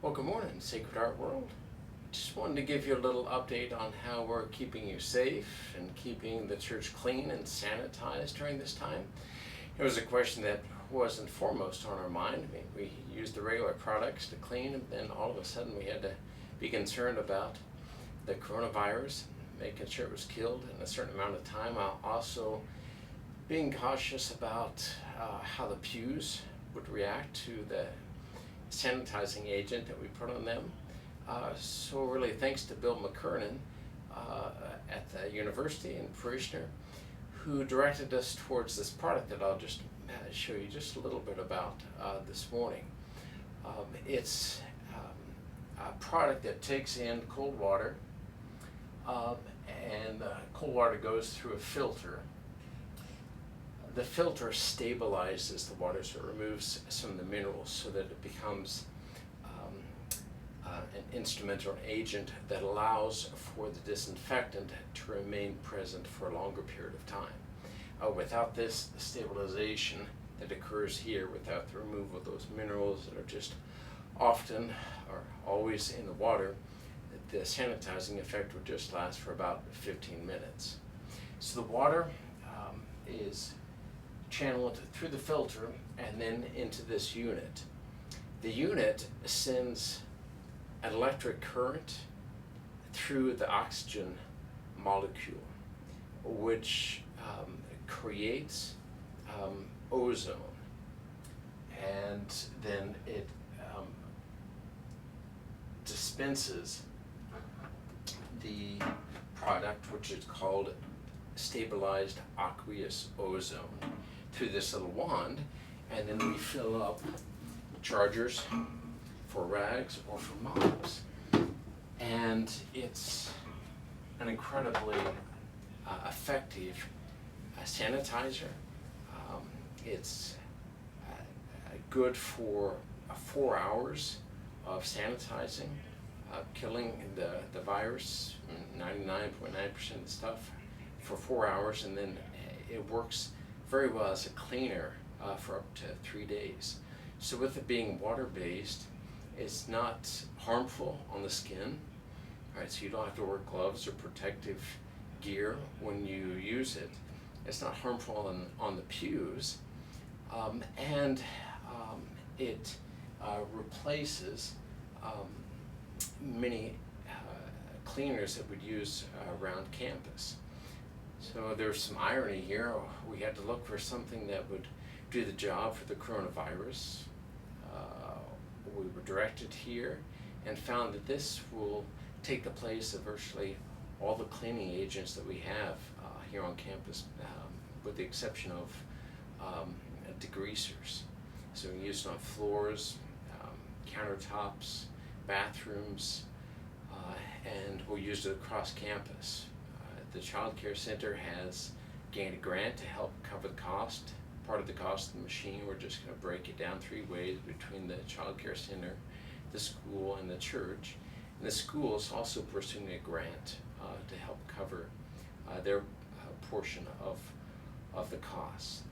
Well, good morning, Sacred Art World. Just wanted to give you a little update on how we're keeping you safe and keeping the church clean and sanitized during this time. It was a question that wasn't foremost on our mind. I mean, we used the regular products to clean, and then all of a sudden we had to be concerned about the coronavirus, making sure it was killed in a certain amount of time, while also being cautious about how the pews would react to the sanitizing agent that we put on them. So really thanks to Bill McKernan at the university and parishioner who directed us towards this product that I'll just show you just a little bit about this morning. It's a product that takes in cold water and cold water goes through a filter. The filter stabilizes the water, so it removes some of the minerals so that it becomes an instrument or an agent that allows for the disinfectant to remain present for a longer period of time. Without this stabilization that occurs here, without the removal of those minerals that are just often or always in the water, the sanitizing effect would just last for about 15 minutes. So the water is channeled through the filter and then into this unit. The unit sends an electric current through the oxygen molecule, which creates ozone, and then it dispenses the product, which is called stabilized aqueous ozone, through this little wand, and then we fill up chargers for rags or for mops. And it's an incredibly effective sanitizer. It's good for 4 hours of sanitizing, killing the virus, 99.9% of the stuff, for 4 hours, and then it works very well as a cleaner for up to 3 days. So with it being water-based, it's not harmful on the skin. All right, so you don't have to wear gloves or protective gear when you use it. It's not harmful on the pews, and it replaces many cleaners that we'd use around campus. So there's some irony here. We had to look for something that would do the job for the coronavirus. We were directed here and found that this will take the place of virtually all the cleaning agents that we have here on campus, with the exception of degreasers. So we use it on floors, countertops, bathrooms, and we'll use it across campus. The Child Care Center has gained a grant to help cover the cost. Part of the cost of the machine, we're just going to break it down 3 ways between the Child Care Center, the school, and the church. And the school is also pursuing a grant to help cover their portion of the cost.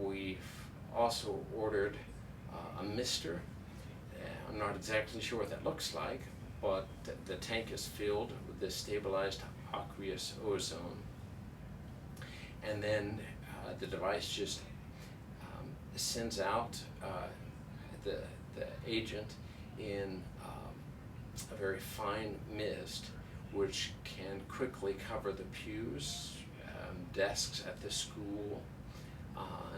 We've also ordered a mister. I'm not exactly sure what that looks like, but the tank is filled with this stabilized aqueous ozone, and then the device just sends out the agent in a very fine mist, which can quickly cover the pews, desks at the school,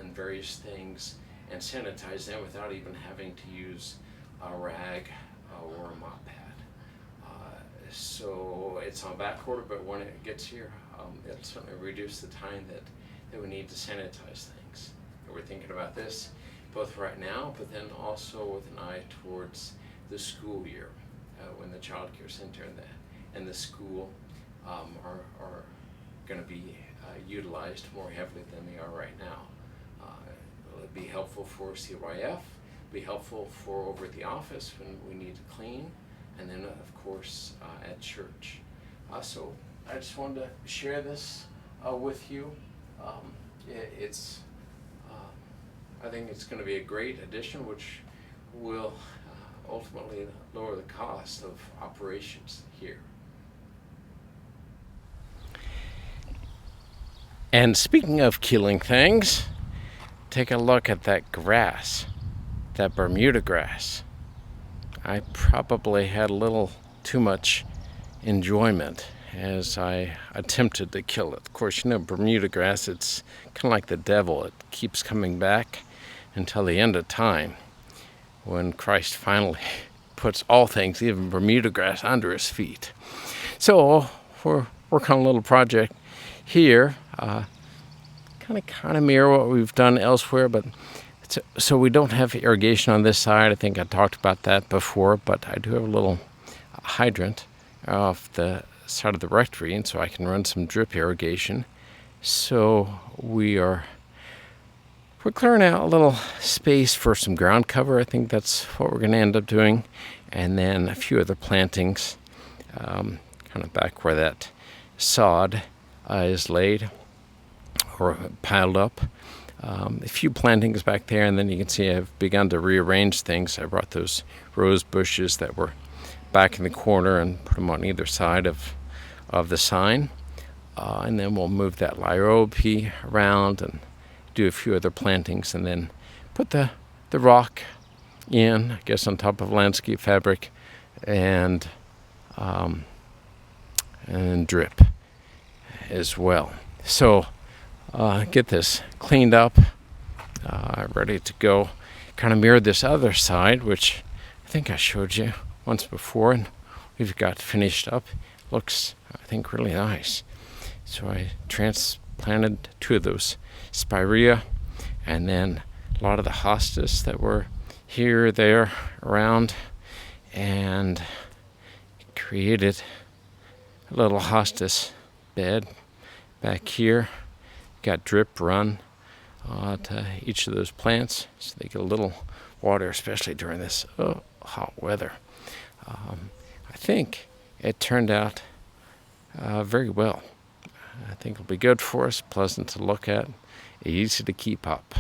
and various things, and sanitize them without even having to use a rag or a mop pad. So it's on back order, but when it gets here, it'll certainly reduce the time that we need to sanitize things. And we're thinking about this both right now, but then also with an eye towards the school year, when the Child Care Center and the school are going to be utilized more heavily than they are right now. It'll be helpful for CYF, be helpful for over at the office when we need to clean, and then of course at church. So I just wanted to share this with you. I think it's going to be a great addition, which will ultimately lower the cost of operations here. And speaking of killing things, take a look at that grass, that Bermuda grass. I probably had a little too much enjoyment as I attempted to kill it. Of course, you know, Bermuda grass, it's kind of like the devil. It keeps coming back until the end of time, when Christ finally puts all things, even Bermuda grass, under his feet. So we're working on a little project here, kind of mirror what we've done elsewhere, but so we don't have irrigation on this side. I think I talked about that before, but I do have a little hydrant off the side of the rectory, and so I can run some drip irrigation. So we're clearing out a little space for some ground cover. I think that's what we're going to end up doing, and then a few other plantings, kind of back where that sod is laid or piled up. A few plantings back there, and then you can see I've begun to rearrange things. I brought those rose bushes that were back in the corner and put them on either side of the sign, and then we'll move that liope around and do a few other plantings, and then put the rock in, I guess, on top of landscape fabric, and drip as well. So get this cleaned up, ready to go. Kind of mirror this other side, which I think I showed you once before, and we've got finished up. Looks, I think, really nice. So I transplanted 2 of those spirea, and then a lot of the hostas that were here, there, around, and created a little hostas bed back here. Got drip run to each of those plants, so they get a little water, especially during this hot weather. I think it turned out very well. I think it'll be good for us, pleasant to look at, easy to keep up.